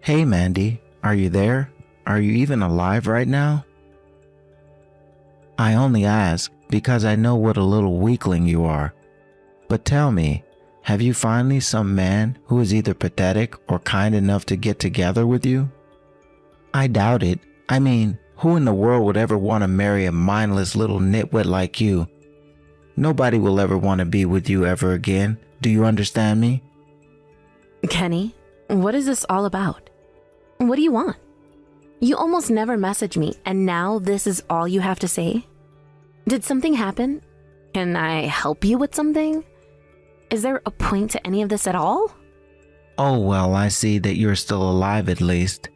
Hey Mandy, are you there? Are you even alive right now? I only ask because I know what a little weakling you are. But tell me, have you finally some man who is either pathetic or kind enough to get together with you? I doubt it. I mean, who in the world would ever want to marry a mindless little nitwit like you? Nobody will ever want to be with you ever again. Do you understand me? Kenny, what is this all about? What do you want? You almost never message me, and now this is all you have to say? Did something happen? Can I help you with something? Is there a point to any of this at all? Oh well, I see that you're still alive at least.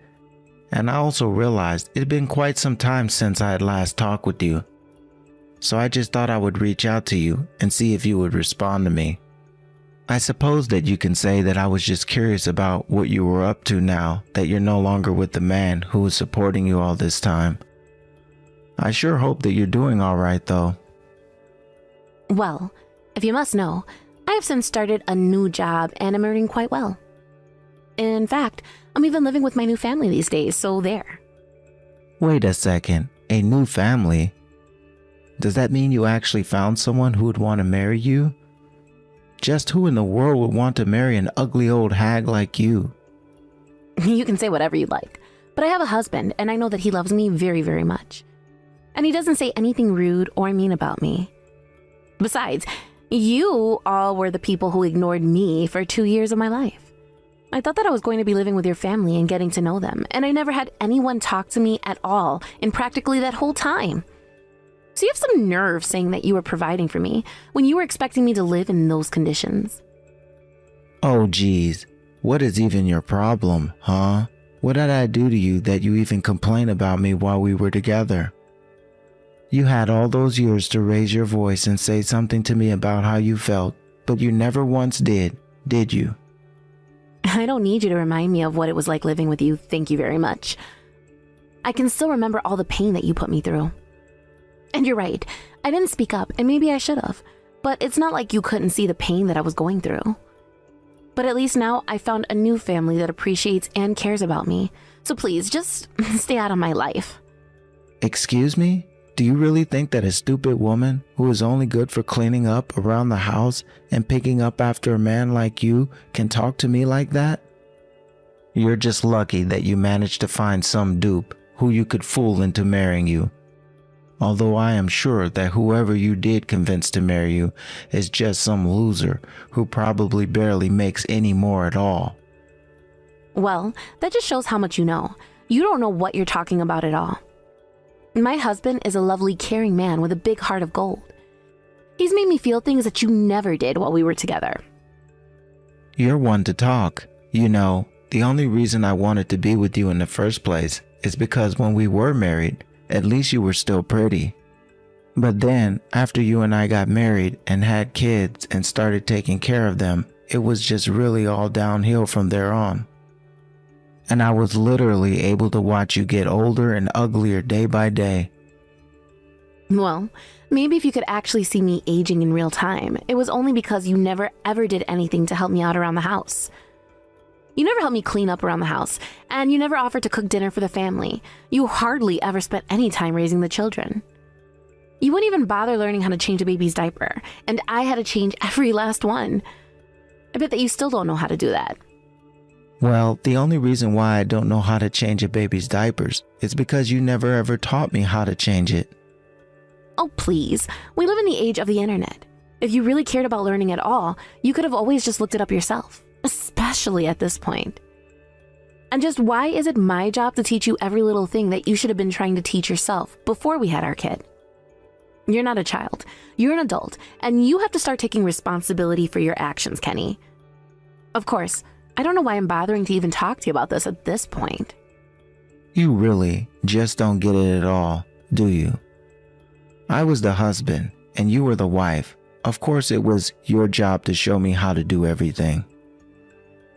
And I also realized it had been quite some time since I had last talked with you. So I just thought I would reach out to you and see if you would respond to me. I suppose that you can say that I was just curious about what you were up to now that you're no longer with the man who was supporting you all this time. I sure hope that you're doing all right though. Well, if you must know, I have since started a new job and am earning quite well. In fact, I'm even living with my new family these days, so there. Wait a second, a new family? Does that mean you actually found someone who would want to marry you? Just who in the world would want to marry an ugly old hag like you? You can say whatever you'd like, but I have a husband and I know that he loves me very, very much. And he doesn't say anything rude or mean about me. Besides, you all were the people who ignored me for 2 years of my life. I thought that I was going to be living with your family and getting to know them, and I never had anyone talk to me at all in practically that whole time. So you have some nerve saying that you were providing for me when you were expecting me to live in those conditions. Oh geez, what is even your problem, huh? What did I do to you that you even complain about me while we were together? You had all those years to raise your voice and say something to me about how you felt, but you never once did you? I don't need you to remind me of what it was like living with you, thank you very much. I can still remember all the pain that you put me through. And you're right, I didn't speak up, and maybe I should have, but it's not like you couldn't see the pain that I was going through. But at least now I found a new family that appreciates and cares about me, so please, just stay out of my life. Excuse me? Do you really think that a stupid woman who is only good for cleaning up around the house and picking up after a man like you can talk to me like that? You're just lucky that you managed to find some dupe who you could fool into marrying you. Although I am sure that whoever you did convince to marry you is just some loser who probably barely makes any more at all. Well, that just shows how much you know. You don't know what you're talking about at all. My husband is a lovely, caring man with a big heart of gold. He's made me feel things that you never did while we were together. You're one to talk. You know, the only reason I wanted to be with you in the first place is because when we were married, at least you were still pretty. But then, after you and I got married and had kids and started taking care of them, it was just really all downhill from there on. And I was literally able to watch you get older and uglier day by day. Well, maybe if you could actually see me aging in real time, it was only because you never ever did anything to help me out around the house. You never helped me clean up around the house, and you never offered to cook dinner for the family. You hardly ever spent any time raising the children. You wouldn't even bother learning how to change a baby's diaper, and I had to change every last one. I bet that you still don't know how to do that. Well, the only reason why I don't know how to change a baby's diapers is because you never ever taught me how to change it. Oh, please. We live in the age of the internet. If you really cared about learning at all, you could have always just looked it up yourself, especially at this point. And just why is it my job to teach you every little thing that you should have been trying to teach yourself before we had our kid? You're not a child. You're an adult, and you have to start taking responsibility for your actions, Kenny. Of course, I don't know why I'm bothering to even talk to you about this at this point. You really just don't get it at all, do you? I was the husband, and you were the wife. Of course it was your job to show me how to do everything.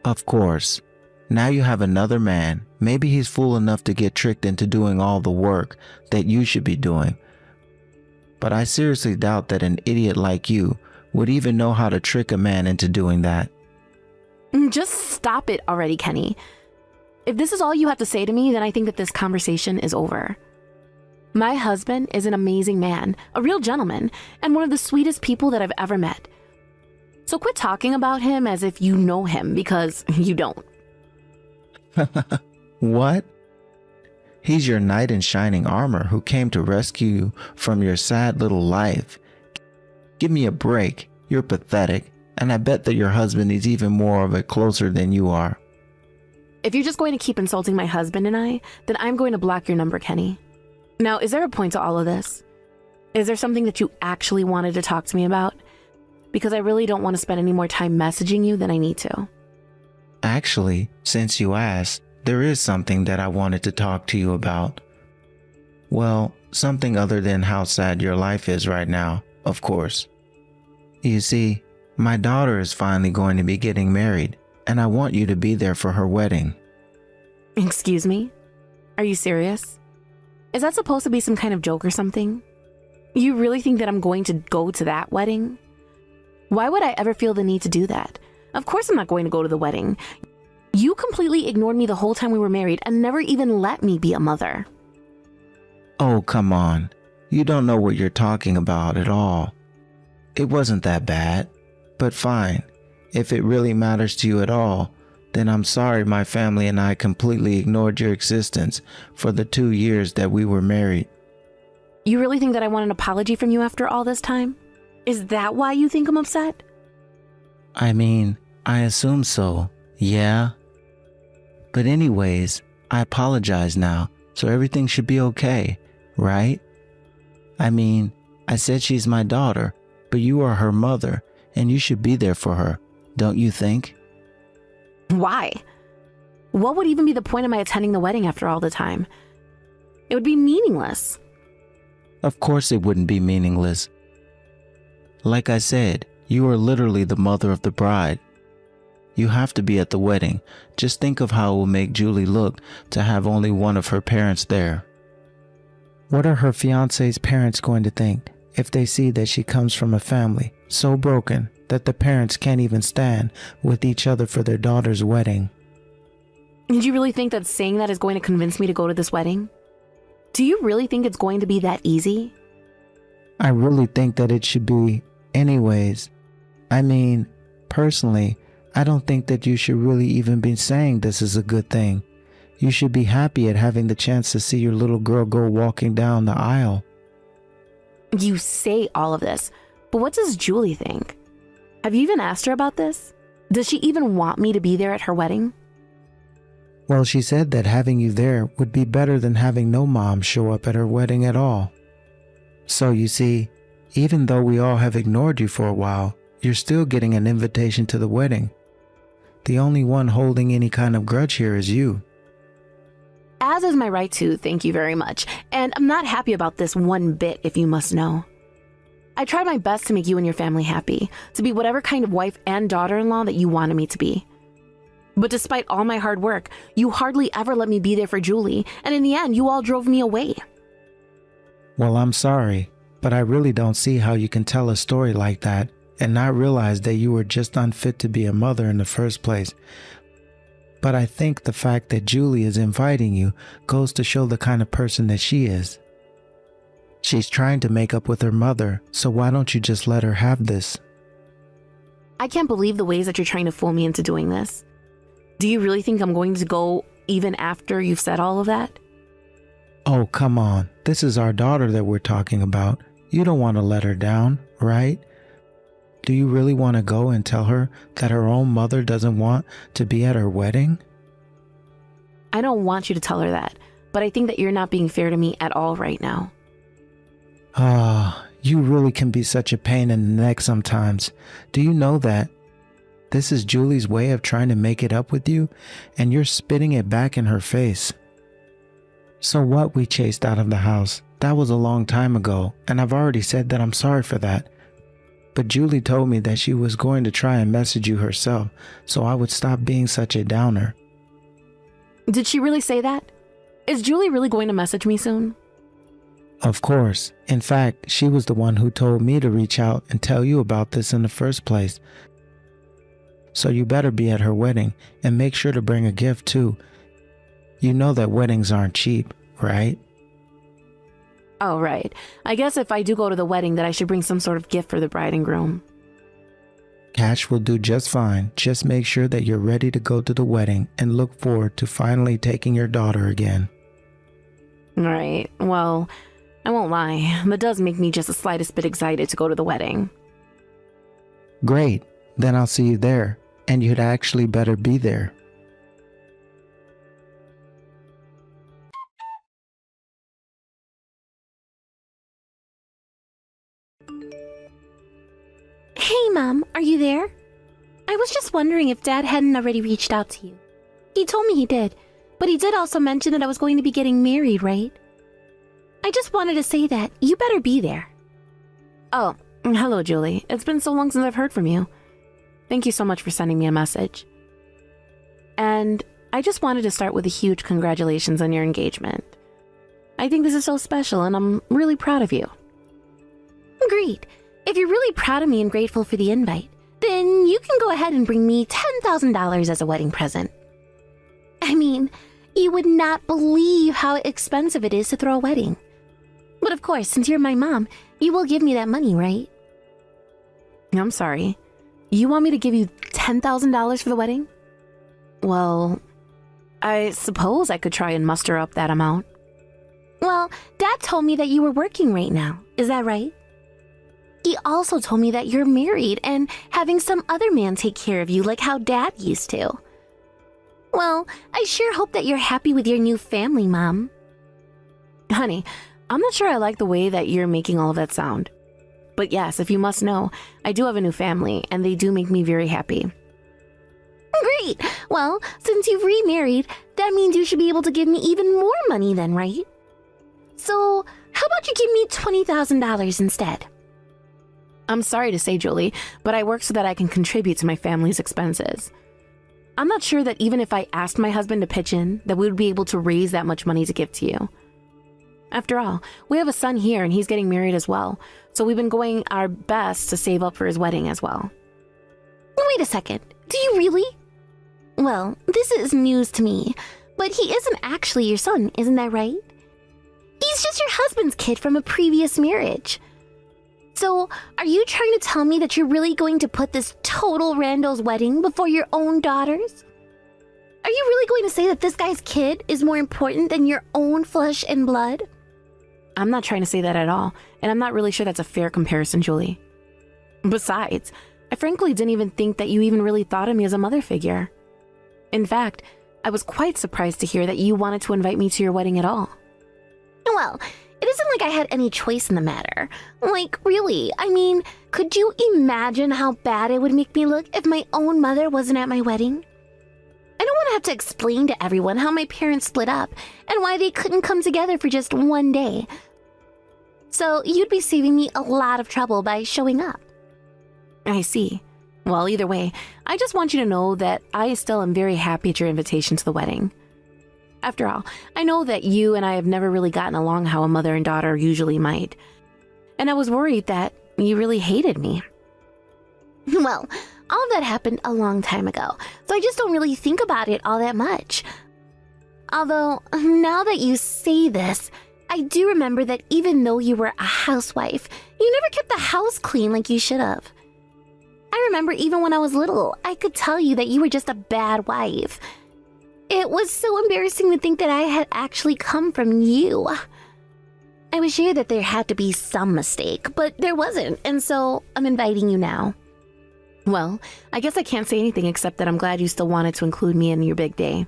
Of course. Now you have another man. Maybe he's fool enough to get tricked into doing all the work that you should be doing. But I seriously doubt that an idiot like you would even know how to trick a man into doing that. Just stop it already, Kenny. if this is all you have to say to me, then I think that this conversation is over. My husband is an amazing man, a real gentleman, and one of the sweetest people that I've ever met. So quit talking about him as if you know him, because you don't. What? He's your knight in shining armor who came to rescue you from your sad little life. Give me a break. You're pathetic, and I bet that your husband is even more of a closer than you are. If you're just going to keep insulting my husband and I, then I'm going to block your number, Kenny. Now, is there a point to all of this? Is there something that you actually wanted to talk to me about? Because I really don't want to spend any more time messaging you than I need to. Actually, since you asked, there is something that I wanted to talk to you about. Well, something other than how sad your life is right now, of course. You see, my daughter is finally going to be getting married, and I want you to be there for her wedding. Excuse me? Are you serious? Is that supposed to be some kind of joke or something? You really think that I'm going to go to that wedding? Why would I ever feel the need to do that? Of course I'm not going to go to the wedding. You completely ignored me the whole time we were married and never even let me be a mother. Oh, come on. You don't know what you're talking about at all. It wasn't that bad. But fine. If it really matters to you at all, then I'm sorry my family and I completely ignored your existence for the 2 years that we were married. You really think that I want an apology from you after all this time? Is that why you think I'm upset? I mean, I assume so, yeah. But anyways, I apologize now, so everything should be okay, right? I mean, I said she's my daughter, but you are her mother, and you should be there for her, don't you think? Why? What would even be the point of my attending the wedding after all the time? It would be meaningless. Of course it wouldn't be meaningless. Like I said, you are literally the mother of the bride. You have to be at the wedding. Just think of how it will make Julie look to have only one of her parents there. What are her fiancé's parents going to think if they see that she comes from a family so broken that the parents can't even stand with each other for their daughter's wedding? Did you really think that saying that is going to convince me to go to this wedding? Do you really think it's going to be that easy? I really think that it should be anyways. I mean, personally, I don't think that you should really even be saying this is a good thing. You should be happy at having the chance to see your little girl go walking down the aisle. You say all of this, but what does Julie think? Have you even asked her about this? Does she even want me to be there at her wedding? Well, she said that having you there would be better than having no mom show up at her wedding at all. So you see, even though we all have ignored you for a while, you're still getting an invitation to the wedding. The only one holding any kind of grudge here is you. As is my right to, thank you very much. And I'm not happy about this one bit, if you must know. I tried my best to make you and your family happy, to be whatever kind of wife and daughter-in-law that you wanted me to be. But despite all my hard work, you hardly ever let me be there for Julie, and in the end, you all drove me away. Well, I'm sorry, but I really don't see how you can tell a story like that and not realize that you were just unfit to be a mother in the first place. But I think the fact that Julie is inviting you goes to show the kind of person that she is. She's trying to make up with her mother, so why don't you just let her have this? I can't believe the ways that you're trying to fool me into doing this. Do you really think I'm going to go even after you've said all of that? Oh, come on. This is our daughter that we're talking about. You don't want to let her down, right? Do you really want to go and tell her that her own mother doesn't want to be at her wedding? I don't want you to tell her that, but I think that you're not being fair to me at all right now. You really can be such a pain in the neck sometimes. Do you know that? This is Julie's way of trying to make it up with you, and you're spitting it back in her face. So what, we chased out of the house? That was a long time ago, and I've already said that I'm sorry for that. But Julie told me that she was going to try and message you herself, so I would stop being such a downer. Did she really say that? Is Julie really going to message me soon? Of course. In fact, she was the one who told me to reach out and tell you about this in the first place. So you better be at her wedding, and make sure to bring a gift too. You know that weddings aren't cheap, right? Oh, right. I guess if I do go to the wedding that I should bring some sort of gift for the bride and groom. Cash will do just fine. Just make sure that you're ready to go to the wedding and look forward to finally taking your daughter again. Right. Well, I won't lie. That does make me just the slightest bit excited to go to the wedding. Great. Then I'll see you there. And you'd actually better be there. Hey, Mom, are you there? I was just wondering if Dad hadn't already reached out to you. He told me he did, but he did also mention that I was going to be getting married, right? I just wanted to say that you better be there. Oh, hello, Julie. It's been so long since I've heard from you. Thank you so much for sending me a message. And I just wanted to start with a huge congratulations on your engagement. I think this is so special, and I'm really proud of you. Great. If you're really proud of me and grateful for the invite, then you can go ahead and bring me $10,000 as a wedding present. I mean, you would not believe how expensive it is to throw a wedding. But of course, since you're my mom, you will give me that money, right? I'm sorry. You want me to give you $10,000 for the wedding? Well, I suppose I could try and muster up that amount. Well, Dad told me that you were working right now. Is that right? He also told me that you're married and having some other man take care of you like how Dad used to. Well, I sure hope that you're happy with your new family, Mom. Honey, I'm not sure I like the way that you're making all of that sound. But yes, if you must know, I do have a new family, and they do make me very happy. Great! Well, since you've remarried, that means you should be able to give me even more money then, right? So, how about you give me $20,000 instead? I'm sorry to say, Julie, but I work so that I can contribute to my family's expenses. I'm not sure that even if I asked my husband to pitch in, that we would be able to raise that much money to give to you. After all, we have a son here and he's getting married as well, so we've been going our best to save up for his wedding as well. Wait a second, do you really? Well, this is news to me, but he isn't actually your son, isn't that right? He's just your husband's kid from a previous marriage. So, are you trying to tell me that you're really going to put this total rando's wedding before your own daughter's? Are you really going to say that this guy's kid is more important than your own flesh and blood? I'm not trying to say that at all, and I'm not really sure that's a fair comparison, Julie. Besides, I frankly didn't even think that you even really thought of me as a mother figure. In fact, I was quite surprised to hear that you wanted to invite me to your wedding at all. Well, it isn't like I had any choice in the matter. Like, really, I mean, could you imagine how bad it would make me look if my own mother wasn't at my wedding? I don't want to have to explain to everyone how my parents split up and why they couldn't come together for just one day. So you'd be saving me a lot of trouble by showing up. I see. Well, either way, I just want you to know that I still am very happy at your invitation to the wedding. After all, I know that you and I have never really gotten along how a mother and daughter usually might. And I was worried that you really hated me. Well, all of that happened a long time ago, so I just don't really think about it all that much. Although, now that you say this, I do remember that even though you were a housewife, you never kept the house clean like you should have. I remember even when I was little, I could tell you that you were just a bad wife. It was so embarrassing to think that I had actually come from you. I was sure that there had to be some mistake, but there wasn't, and so I'm inviting you now. Well, I guess I can't say anything except that I'm glad you still wanted to include me in your big day.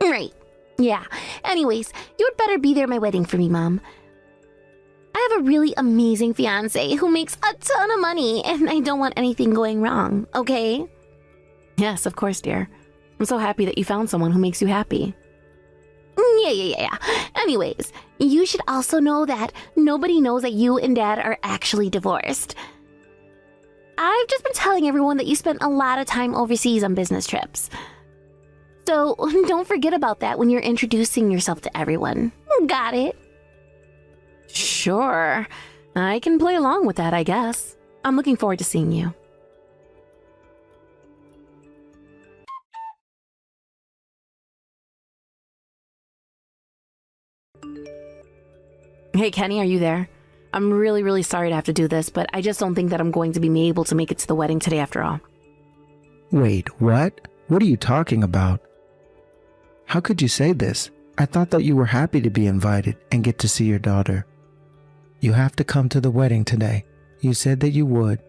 Right. Yeah. Anyways, you had better be there at my wedding for me, Mom. I have a really amazing fiancé who makes a ton of money, and I don't want anything going wrong, okay? Yes, of course, dear. I'm so happy that you found someone who makes you happy. Yeah. Anyways, you should also know that nobody knows that you and Dad are actually divorced. I've just been telling everyone that you spent a lot of time overseas on business trips. So don't forget about that when you're introducing yourself to everyone. Got it? Sure. I can play along with that, I guess. I'm looking forward to seeing you. Hey, Kenny, are you there? I'm really, really sorry to have to do this, but I just don't think that I'm going to be able to make it to the wedding today after all. Wait, what? What are you talking about? How could you say this? I thought that you were happy to be invited and get to see your daughter. You have to come to the wedding today. You said that you would.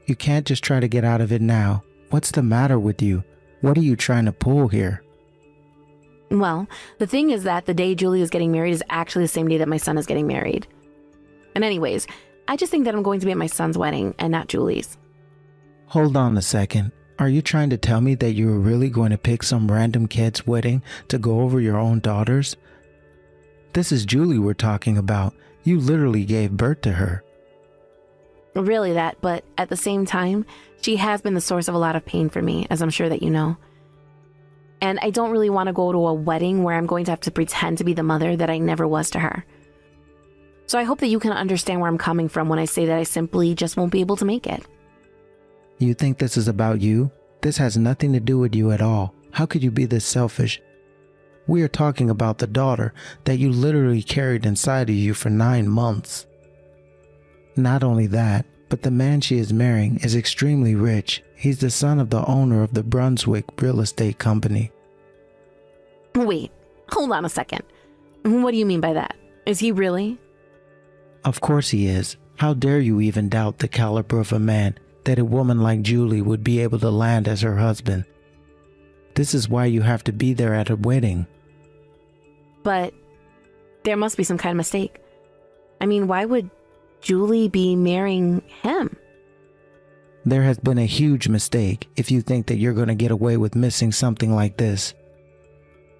You can't just try to get out of it now. What's the matter with you? What are you trying to pull here? Well, the thing is that the day Julie is getting married is actually the same day that my son is getting married. And anyways, I just think that I'm going to be at my son's wedding and not Julie's. Hold on a second. Are you trying to tell me that you were really going to pick some random kid's wedding to go over your own daughter's? This is Julie we're talking about. You literally gave birth to her. Really that, but at the same time, she has been the source of a lot of pain for me, as I'm sure that you know. And I don't really want to go to a wedding where I'm going to have to pretend to be the mother that I never was to her. So I hope that you can understand where I'm coming from when I say that I simply just won't be able to make it. You think this is about you? This has nothing to do with you at all. How could you be this selfish? We are talking about the daughter that you literally carried inside of you for 9 months. Not only that, but the man she is marrying is extremely rich. He's the son of the owner of the Brunswick real estate company. Wait, hold on a second. What do you mean by that? Is he really? Of course he is. How dare you even doubt the caliber of a man that a woman like Julie would be able to land as her husband? This is why you have to be there at a wedding. But there must be some kind of mistake. I mean, why would Julie be marrying him? There has been a huge mistake if you think that you're going to get away with missing something like this.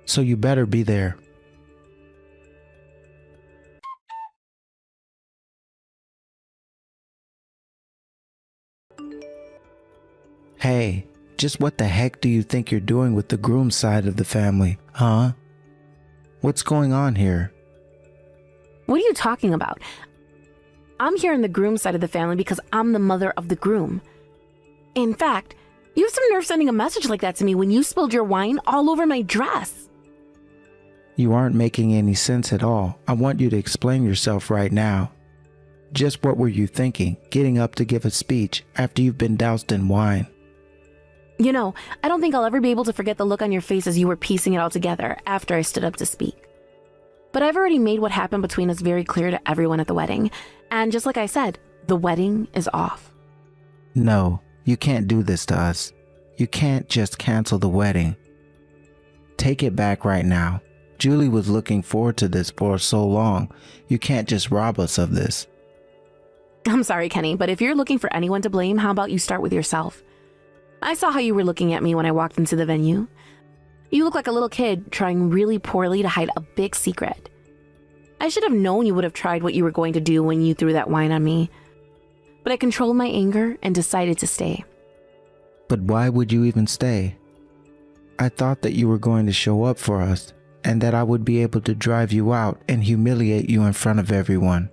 So you better be there. Hey, just what the heck do you think you're doing with the groom side of the family, huh? What's going on here? What are you talking about? I'm here on the groom side of the family because I'm the mother of the groom. In fact, you have some nerve sending a message like that to me when you spilled your wine all over my dress. You aren't making any sense at all. I want you to explain yourself right now. Just what were you thinking, getting up to give a speech after you've been doused in wine? You know, I don't think I'll ever be able to forget the look on your face as you were piecing it all together after I stood up to speak. But I've already made what happened between us very clear to everyone at the wedding. And just like I said, the wedding is off. No, you can't do this to us. You can't just cancel the wedding. Take it back right now. Julie was looking forward to this for so long. You can't just rob us of this. I'm sorry, Kenny, but if you're looking for anyone to blame, how about you start with yourself? I saw how you were looking at me when I walked into the venue. You look like a little kid trying really poorly to hide a big secret. I should have known you would have tried what you were going to do when you threw that wine on me. But I controlled my anger and decided to stay. But why would you even stay? I thought that you were going to show up for us, and that I would be able to drive you out and humiliate you in front of everyone.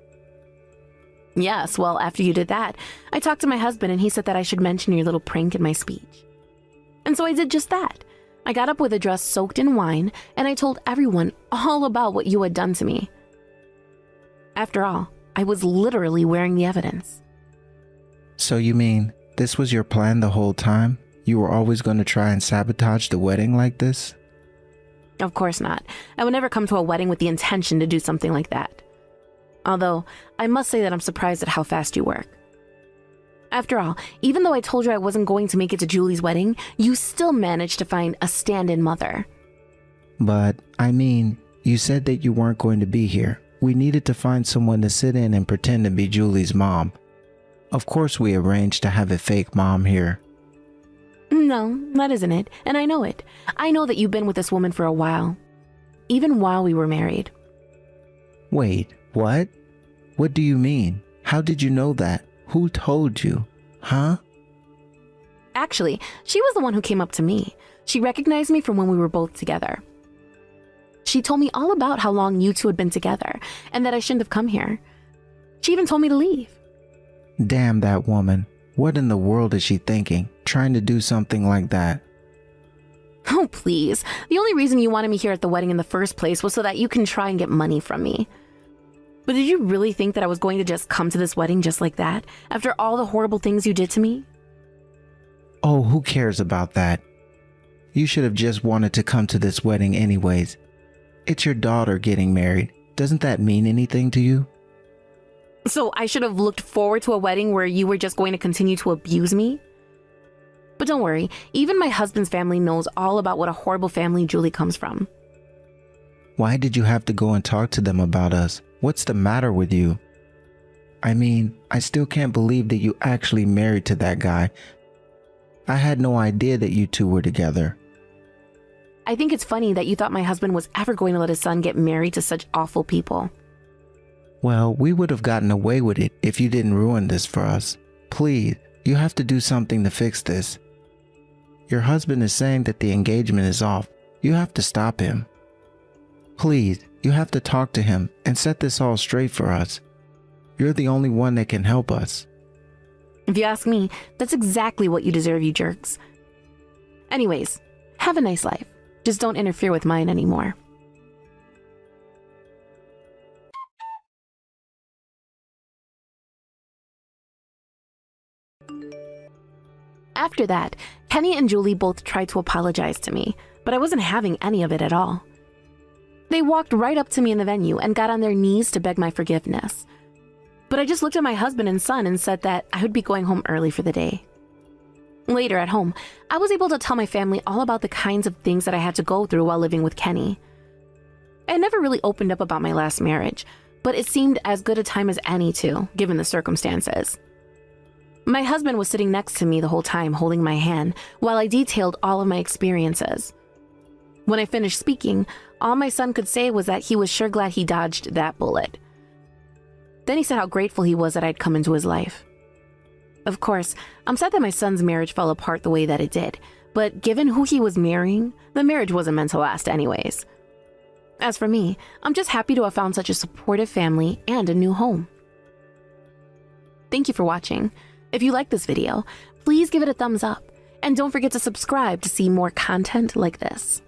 Yes, well, after you did that, I talked to my husband and he said that I should mention your little prank in my speech. And so I did just that. I got up with a dress soaked in wine and I told everyone all about what you had done to me. After all, I was literally wearing the evidence. So you mean this was your plan the whole time? You were always going to try and sabotage the wedding like this? Of course not. I would never come to a wedding with the intention to do something like that. Although, I must say that I'm surprised at how fast you work. After all, even though I told you I wasn't going to make it to Julie's wedding, you still managed to find a stand-in mother. But, I mean, you said that you weren't going to be here. We needed to find someone to sit in and pretend to be Julie's mom. Of course we arranged to have a fake mom here. No, that isn't it, and I know it. I know that you've been with this woman for a while. Even while we were married. Wait, what? What do you mean? How did you know that? Who told you? Huh? Actually, she was the one who came up to me. She recognized me from when we were both together. She told me all about how long you two had been together, and that I shouldn't have come here. She even told me to leave. Damn that woman. What in the world is she thinking, trying to do something like that? Oh, please. The only reason you wanted me here at the wedding in the first place was so that you can try and get money from me. But did you really think that I was going to just come to this wedding just like that, after all the horrible things you did to me? Oh, who cares about that? You should have just wanted to come to this wedding anyways. It's your daughter getting married. Doesn't that mean anything to you? So I should have looked forward to a wedding where you were just going to continue to abuse me? But don't worry, even my husband's family knows all about what a horrible family Julie comes from. Why did you have to go and talk to them about us? What's the matter with you? I mean, I still can't believe that you actually married to that guy. I had no idea that you two were together. I think it's funny that you thought my husband was ever going to let his son get married to such awful people. Well, we would have gotten away with it if you didn't ruin this for us. Please, you have to do something to fix this. Your husband is saying that the engagement is off. You have to stop him. Please, you have to talk to him and set this all straight for us. You're the only one that can help us. If you ask me, that's exactly what you deserve, you jerks. Anyways, have a nice life. Just don't interfere with mine anymore. After that, Kenny and Julie both tried to apologize to me, but I wasn't having any of it at all. They walked right up to me in the venue and got on their knees to beg my forgiveness. But I just looked at my husband and son and said that I would be going home early for the day. Later at home, I was able to tell my family all about the kinds of things that I had to go through while living with Kenny. I never really opened up about my last marriage, but it seemed as good a time as any to, given the circumstances. My husband was sitting next to me the whole time, holding my hand, while I detailed all of my experiences. When I finished speaking, all my son could say was that he was sure glad he dodged that bullet. Then he said how grateful he was that I'd come into his life. Of course, I'm sad that my son's marriage fell apart the way that it did, but given who he was marrying, the marriage wasn't meant to last anyways. As for me, I'm just happy to have found such a supportive family and a new home. Thank you for watching. If you like this video, please give it a thumbs up, and don't forget to subscribe to see more content like this.